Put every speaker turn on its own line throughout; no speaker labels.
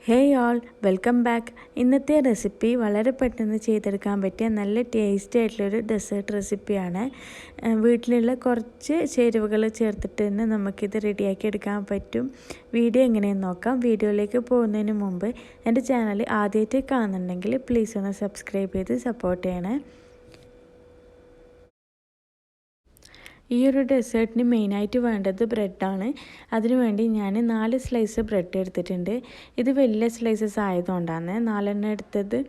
Hey all, welcome back. ഇന്നത്തെ recipe വളരെ പെട്ടെന്ന് ചെയ്തെടുക്കാൻ പറ്റിയ നല്ല ടേസ്റ്റി ആയിട്ടുള്ളൊരു ഡെസേർട്ട് റെസിപ്പിയാണ്. വീട്ടിലുള്ള കുറച്ച് ചേരുവകൾ ചേർത്തിട്ട് തന്നെ നമുക്കിത് റെഡിയാക്കി എടുക്കാൻ പറ്റും. വീഡിയോ എങ്ങനെയെന്ന് നോക്കാം. വീഡിയോയിലേക്ക് പോകുന്നതിന് മുമ്പ് എൻ്റെ ചാനൽ ആദ്യമായിട്ട് കാണുന്നുണ്ടെങ്കിൽ പ്ലീസ് ഒന്ന് സബ്സ്ക്രൈബ് ചെയ്ത് സപ്പോർട്ട് ചെയ്യണേ. ഈ ഒരു ഡെസേർട്ടിന് മെയിനായിട്ട് വേണ്ടത് ബ്രെഡാണ്. അതിനുവേണ്ടി ഞാൻ 4 സ്ലൈസ് ബ്രെഡ് എടുത്തിട്ടുണ്ട്. ഇത് വലിയ സ്ലൈസസ് ആയതുകൊണ്ടാണ് 4 എടുത്തത്.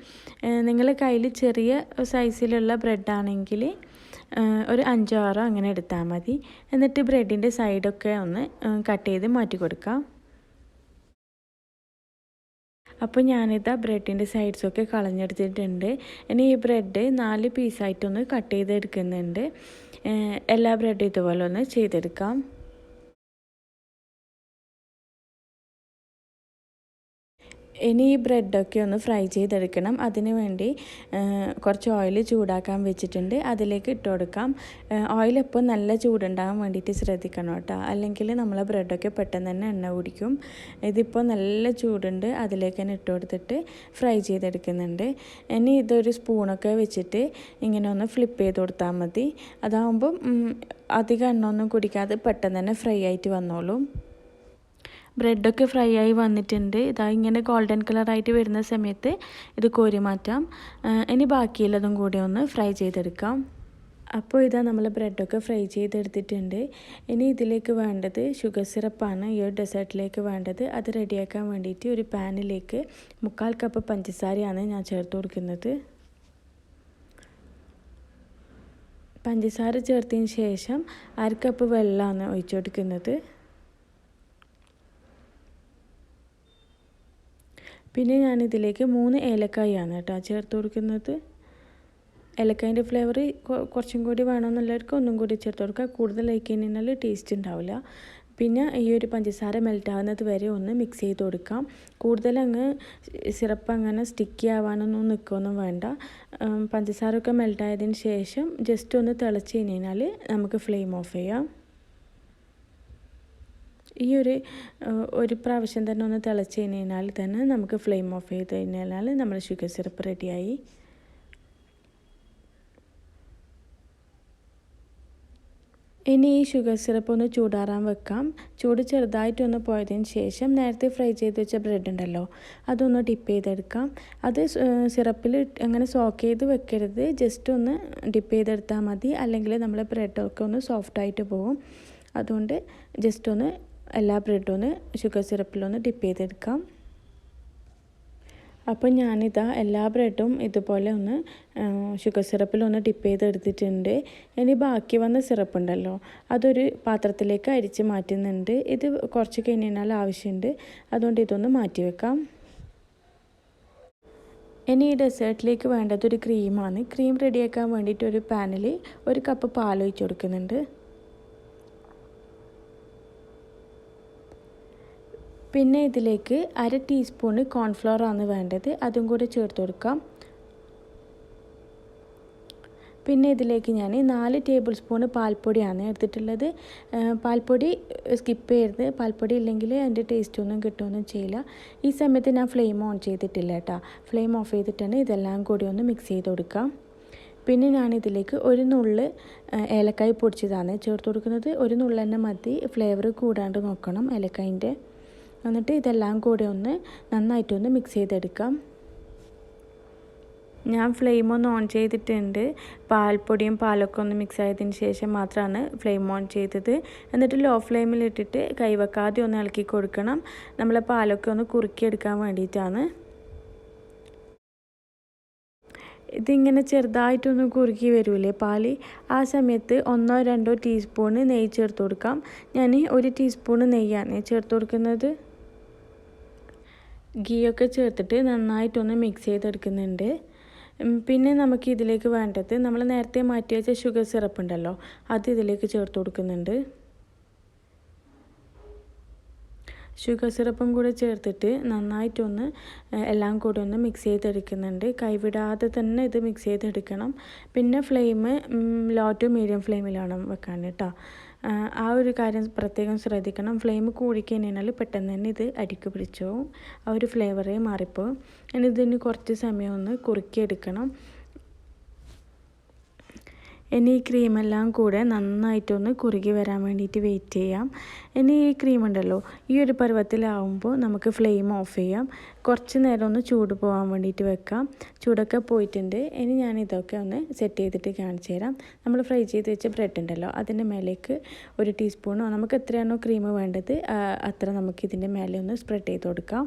നിങ്ങളുടെ കയ്യിൽ ചെറിയ സൈസിലുള്ള ബ്രെഡാണെങ്കിൽ ഒരു 5-6 അങ്ങനെ എടുത്താൽ മതി. എന്നിട്ട് ബ്രെഡിൻ്റെ സൈഡൊക്കെ ഒന്ന് കട്ട് ചെയ്ത് മാറ്റി കൊടുക്കാം. അപ്പോൾ ഞാനിതാ ബ്രെഡിൻ്റെ സൈഡ്സൊക്കെ കളഞ്ഞെടുത്തിട്ടുണ്ട്. ഇനി ഈ ബ്രെഡ് 4 പീസായിട്ടൊന്ന് കട്ട് ചെയ്തെടുക്കുന്നുണ്ട്. എല്ലാ ബ്രെഡും ഇതുപോലെ ഒന്ന് ചെയ്തെടുക്കാം. ഇനി ഈ ബ്രെഡൊക്കെ ഒന്ന് ഫ്രൈ ചെയ്തെടുക്കണം. അതിന് വേണ്ടി കുറച്ച് ഓയിൽ ചൂടാക്കാൻ വെച്ചിട്ടുണ്ട്. അതിലേക്ക് ഇട്ട് കൊടുക്കാം. ഓയിൽ എപ്പോൾ നല്ല ചൂടുണ്ടാകാൻ വേണ്ടിയിട്ട് ശ്രദ്ധിക്കണം കേട്ടോ, അല്ലെങ്കിൽ നമ്മളെ ബ്രെഡൊക്കെ പെട്ടെന്ന് തന്നെ എണ്ണ കുടിക്കും. ഇതിപ്പോൾ നല്ല ചൂടുണ്ട്. അതിലേക്ക് തന്നെ ഇട്ട് കൊടുത്തിട്ട് ഫ്രൈ ചെയ്തെടുക്കുന്നുണ്ട്. ഇനി ഇതൊരു സ്പൂണൊക്കെ വെച്ചിട്ട് ഇങ്ങനെ ഒന്ന് ഫ്ലിപ്പ് ചെയ്ത് കൊടുത്താൽ മതി. അതാകുമ്പം അധികം എണ്ണ ഒന്നും കുടിക്കാതെ പെട്ടെന്ന് തന്നെ ഫ്രൈ ആയിട്ട് വന്നോളും. ബ്രെഡൊക്കെ ഫ്രൈ ആയി വന്നിട്ടുണ്ട്. ഇതാ ഇങ്ങനെ ഗോൾഡൻ കളറായിട്ട് വരുന്ന സമയത്ത് ഇത് കോരി മാറ്റാം. ഇനി ബാക്കിയുള്ളതും കൂടി ഒന്ന് ഫ്രൈ ചെയ്തെടുക്കാം. അപ്പോൾ ഇതാ നമ്മൾ ബ്രെഡൊക്കെ ഫ്രൈ ചെയ്തെടുത്തിട്ടുണ്ട്. ഇനി ഇതിലേക്ക് വേണ്ടത് ഷുഗർ സിറപ്പാണ്. ഈ ഒരു ഡെസേർട്ടിലേക്ക് വേണ്ടത്. അത് റെഡിയാക്കാൻ വേണ്ടിയിട്ട് ഒരു പാനിലേക്ക് 3/4 കപ്പ് പഞ്ചസാരയാണ് ഞാൻ ചേർത്ത് കൊടുക്കുന്നത്. പഞ്ചസാര ചേർത്തതിന് ശേഷം 1/2 കപ്പ് വെള്ളമാണ് ഒഴിച്ചു കൊടുക്കുന്നത്. പിന്നെ ഞാനിതിലേക്ക് 3 ഏലക്കായാണ് കേട്ടോ ചേർത്ത് കൊടുക്കുന്നത്. ഏലക്കായൻ്റെ ഫ്ലേവർ കുറച്ചും കൂടി വേണമെന്നുള്ളവർക്ക് ഒന്നും കൂടി ചേർത്ത് കൊടുക്കുക. കൂടുതൽ കഴിക്കുന്നതിനാൽ ടേസ്റ്റ് ഉണ്ടാവില്ല. പിന്നെ ഈ ഒരു പഞ്ചസാര മെൽറ്റാവുന്നത് വരെ ഒന്ന് മിക്സ് ചെയ്ത് കൊടുക്കാം. കൂടുതൽ അങ്ങ് സിറപ്പ് അങ്ങനെ സ്റ്റിക്കി ആവാനൊന്നും നിൽക്കുകയൊന്നും വേണ്ട. പഞ്ചസാരയൊക്കെ മെൽറ്റായതിന് ശേഷം ജസ്റ്റ് ഒന്ന് തിളച്ച് കഴിഞ്ഞാൽ നമുക്ക് ഫ്ലെയിം ഓഫ് ചെയ്യാം. ഈ ഒരു പ്രാവശ്യം തന്നെ ഒന്ന് തിളച്ച് കഴിഞ്ഞാൽ തന്നെ നമുക്ക് ഫ്ലെയിം ഓഫ് ചെയ്ത് കഴിഞ്ഞാൽ നമ്മുടെ ഷുഗർ സിറപ്പ് റെഡിയായി. ഇനി ഈ ഷുഗർ സിറപ്പ് ഒന്ന് ചൂടാറാൻ വെക്കാം. ചൂട് ചെറുതായിട്ടൊന്ന് പോയതിന് ശേഷം നേരത്തെ ഫ്രൈ ചെയ്ത് വെച്ച ബ്രെഡ് ഉണ്ടല്ലോ, അതൊന്ന് ഡിപ്പ് ചെയ്തെടുക്കാം. അത് സിറപ്പിൽ അങ്ങനെ സോക്ക് ചെയ്ത് വെക്കരുത്. ജസ്റ്റ് ഒന്ന് ഡിപ്പ് ചെയ്തെടുത്താൽ മതി. അല്ലെങ്കിൽ നമ്മളെ ബ്രെഡൊക്കെ ഒന്ന് സോഫ്റ്റായിട്ട് പോകും. അതുകൊണ്ട് ജസ്റ്റ് ഒന്ന് എല്ലാ ബ്രെഡും ഒന്ന് ഷുഗർ സിറപ്പിലൊന്ന് ഡിപ്പ് ചെയ്തെടുക്കാം. അപ്പോൾ ഞാനിതാ എല്ലാ ബ്രെഡും ഇതുപോലെ ഒന്ന് ഷുഗർ സിറപ്പിലൊന്ന് ഡിപ്പ് ചെയ്തെടുത്തിട്ടുണ്ട്. ഇനി ബാക്കി വന്ന സിറപ്പ് ഉണ്ടല്ലോ, അതൊരു പാത്രത്തിലേക്ക് അരിച്ച് മാറ്റുന്നുണ്ട്. ഇത് കുറച്ച് കഴിഞ്ഞാൽ ആവശ്യമുണ്ട്. അതുകൊണ്ട് ഇതൊന്ന് മാറ്റി വെക്കാം. ഇനി ഈ ഡെസേർട്ടിലേക്ക് വേണ്ടത് ഒരു ക്രീമാണ്. ക്രീം റെഡിയാക്കാൻ വേണ്ടിയിട്ട് ഒരു പാനിൽ 1 കപ്പ് പാൽ ഒഴിച്ച് കൊടുക്കുന്നുണ്ട്. പിന്നെ ഇതിലേക്ക് 1/2 ടീസ്പൂൺ കോൺഫ്ലവർ ആണ് വേണ്ടത്. അതും കൂടി ചേർത്ത് കൊടുക്കാം. പിന്നെ ഇതിലേക്ക് ഞാൻ 4 ടേബിൾ സ്പൂൺ പാൽപ്പൊടിയാണ് എടുത്തിട്ടുള്ളത്. പാൽപ്പൊടി സ്കിപ്പ് ചെയ്യരുത്. പാൽപ്പൊടി ഇല്ലെങ്കിൽ അതിൻ്റെ ടേസ്റ്റ് ഒന്നും കിട്ടുകയൊന്നും ചെയ്യില്ല. ഈ സമയത്ത് ഞാൻ ഫ്ലെയിം ഓൺ ചെയ്തിട്ടില്ല കേട്ടോ. ഫ്ലെയിം ഓഫ് ചെയ്തിട്ടാണ് ഇതെല്ലാം കൂടി ഒന്ന് മിക്സ് ചെയ്ത് കൊടുക്കാം. പിന്നെ ഞാനിതിലേക്ക് 1 നുള്ള് ഏലക്കായ് പൊടിച്ചതാണ് ചേർത്ത് കൊടുക്കുന്നത്. 1 നുള്ള് തന്നെ മതി. ഫ്ലേവർ കൂടാണ്ട് നോക്കണം ഏലക്കായിൻ്റെ. എന്നിട്ട് ഇതെല്ലാം കൂടി ഒന്ന് നന്നായിട്ടൊന്ന് മിക്സ് ചെയ്തെടുക്കാം. ഞാൻ ഫ്ലെയിം ഒന്ന് ഓൺ ചെയ്തിട്ടുണ്ട്. പാൽപ്പൊടിയും പാലൊക്കെ ഒന്ന് മിക്സ് ആയതിന് ശേഷം മാത്രമാണ് ഫ്ലെയിം ഓൺ ചെയ്തത്. എന്നിട്ട് ലോ ഫ്ലെയിമിലിട്ടിട്ട് കൈവെക്കാതെ ഒന്ന് ഇളക്കി കൊടുക്കണം. നമ്മളെ പാലൊക്കെ ഒന്ന് കുറുക്കിയെടുക്കാൻ വേണ്ടിയിട്ടാണ്. ഇതിങ്ങനെ ചെറുതായിട്ടൊന്ന് കുറുക്കി വരൂലേ പാല്, ആ സമയത്ത് 1-2 ടീസ്പൂൺ നെയ്യ് ചേർത്ത് കൊടുക്കാം. ഞാൻ 1 ടീസ്പൂൺ നെയ്യാണ് ചേർത്ത് കൊടുക്കുന്നത്. ഗീയൊക്കെ ചേർത്തിട്ട് നന്നായിട്ടൊന്ന് മിക്സ് ചെയ്തെടുക്കുന്നുണ്ട്. പിന്നെ നമുക്ക് ഇതിലേക്ക് വേണ്ടത് നമ്മൾ നേരത്തെ മാറ്റി വെച്ച ഷുഗർ സിറപ്പ് ഉണ്ടല്ലോ, അത് ഇതിലേക്ക് ചേർത്ത് കൊടുക്കുന്നുണ്ട്. ഷുഗർ സിറപ്പും കൂടെ ചേർത്തിട്ട് നന്നായിട്ടൊന്ന് എല്ലാം കൂടി ഒന്ന് മിക്സ് ചെയ്തെടുക്കുന്നുണ്ട്. കൈവിടാതെ തന്നെ ഇത് മിക്സ് ചെയ്തെടുക്കണം. പിന്നെ ഫ്ലെയിം ലോ ടു മീഡിയം ഫ്ലെയിമിലാണ് വെക്കാൻ കേട്ടോ. ആ ഒരു കാര്യം പ്രത്യേകം ശ്രദ്ധിക്കണം. ഫ്ലെയിം കൂടിക്കഴിഞ്ഞാൽ പെട്ടെന്ന് തന്നെ ഇത് അടിക്ക് പിടിച്ചു പോകും. ആ ഒരു ഫ്ലേവറേ മാറിപ്പോവും. ഇനി ഇതിന് കുറച്ച് സമയം ഒന്ന് കുറുക്കിയെടുക്കണം. ഇനി ഈ ക്രീമെല്ലാം കൂടെ നന്നായിട്ടൊന്ന് കുറുകി വരാൻ വേണ്ടിയിട്ട് വെയിറ്റ് ചെയ്യാം. ഇനി ഈ ക്രീം ഉണ്ടല്ലോ, ഈ ഒരു പരുവത്തിലാവുമ്പോൾ നമുക്ക് ഫ്ലെയിം ഓഫ് ചെയ്യാം. കുറച്ച് നേരം ഒന്ന് ചൂട് പോകാൻ വേണ്ടിയിട്ട് വെക്കാം. ചൂടൊക്കെ പോയിട്ടുണ്ട്. ഇനി ഞാൻ ഇതൊക്കെ ഒന്ന് സെറ്റ് ചെയ്തിട്ട് കാണിച്ചു തരാം. നമ്മൾ ഫ്രൈ ചെയ്ത് വെച്ച ബ്രെഡ് ഉണ്ടല്ലോ, അതിൻ്റെ മേലേക്ക് 1 ടീസ്പൂണോ നമുക്ക് എത്രയാണോ ക്രീം വേണ്ടത് അത്ര നമുക്ക് ഇതിൻ്റെ മേലെ ഒന്ന് സ്പ്രെഡ് ചെയ്ത് കൊടുക്കാം.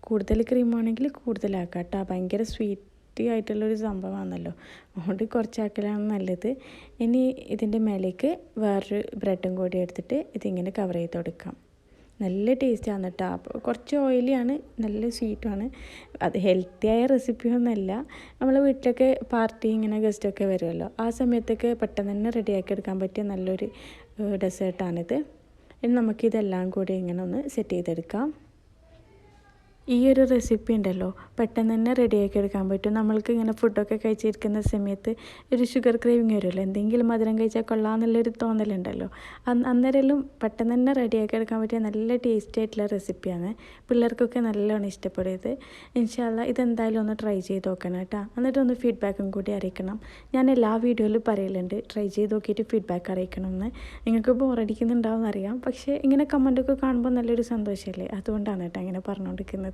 കൂടുതൽ ക്രീം ആണെങ്കിൽ കൂടുതലാക്കാം കേട്ടോ. ഭയങ്കര സ്വീറ്റ് ആയിട്ടുള്ളൊരു സംഭവമാണല്ലോ, അതുകൊണ്ട് കുറച്ചാക്കലാണ് നല്ലത്. ഇനി ഇതിൻ്റെ മേലേക്ക് വേറൊരു ബ്രെഡും കൂടി എടുത്തിട്ട് ഇതിങ്ങനെ കവർ ചെയ്ത് കൊടുക്കാം. നല്ല ടേസ്റ്റാണ് കേട്ടോ. അപ്പോൾ കുറച്ച് ഓയിലിയാണ്, നല്ല സ്വീറ്റുമാണ്. അത് ഹെൽത്തിയായ റെസിപ്പിയൊന്നുമല്ല. നമ്മളെ വീട്ടിലൊക്കെ പാർട്ടി ഇങ്ങനെ ഗസ്റ്റൊക്കെ വരുമല്ലോ, ആ സമയത്തൊക്കെ പെട്ടെന്ന് തന്നെ റെഡിയാക്കി എടുക്കാൻ പറ്റിയ നല്ലൊരു ഡെസേർട്ടാണിത്. ഇനി നമുക്കിതെല്ലാം കൂടി ഇങ്ങനെ ഒന്ന് സെറ്റ് ചെയ്തെടുക്കാം. ഈ ഒരു റെസിപ്പി ഉണ്ടല്ലോ, പെട്ടെന്ന് തന്നെ റെഡിയാക്കി എടുക്കാൻ പറ്റും. നമ്മൾക്ക് ഇങ്ങനെ ഫുഡൊക്കെ കഴിച്ചിരിക്കുന്ന സമയത്ത് ഒരു ഷുഗർ ക്രേവിങ് വരുമല്ലോ, എന്തെങ്കിലും മധുരം കഴിച്ചാൽ കൊള്ളാമെന്നുള്ളൊരു തോന്നലുണ്ടല്ലോ, അന്നേരം പെട്ടെന്ന് തന്നെ റെഡിയാക്കി എടുക്കാൻ പറ്റിയ നല്ല ടേസ്റ്റി ആയിട്ടുള്ള റെസിപ്പിയാണ്. പിള്ളേർക്കൊക്കെ നല്ലോണം ഇഷ്ടപ്പെടുന്നത്. ഇൻഷാ അല്ലാ ഇതെന്തായാലും ഒന്ന് ട്രൈ ചെയ്ത് നോക്കണം കേട്ടോ. എന്നിട്ടൊന്ന് ഫീഡ്ബാക്കും കൂടി അറിയിക്കണം. ഞാൻ എല്ലാ വീഡിയോയിലും പറയലുണ്ട് ട്രൈ ചെയ്ത് നോക്കിയിട്ട് ഫീഡ്ബാക്ക് അറിയിക്കണമെന്ന്. നിങ്ങൾക്ക് ബോറടിക്കുന്നുണ്ടാവും അറിയാം, പക്ഷേ ഇങ്ങനെ കമൻറ്റൊക്കെ കാണുമ്പോൾ നല്ലൊരു സന്തോഷമല്ലേ, അതുകൊണ്ടാണ് കേട്ടോ അങ്ങനെ പറഞ്ഞുകൊണ്ടിരിക്കുന്നത്.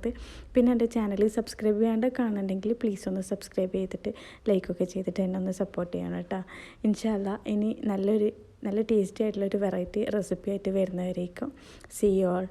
പിന്നെ എൻ്റെ ചാനൽ സബ്സ്ക്രൈബ് ചെയ്യാണ്ട് കാണുന്നുണ്ടെങ്കിൽ പ്ലീസ് ഒന്ന് സബ്സ്ക്രൈബ് ചെയ്തിട്ട് ലൈക്കൊക്കെ ചെയ്തിട്ട് എന്നെ ഒന്ന് സപ്പോർട്ട് ചെയ്യണം കേട്ടോ. ഇൻഷാ അല്ലാ ഇനി നല്ല ടേസ്റ്റി ആയിട്ടുള്ളൊരു വെറൈറ്റി റെസിപ്പി ആയിട്ട് വരുന്നവരേക്കും. See you all.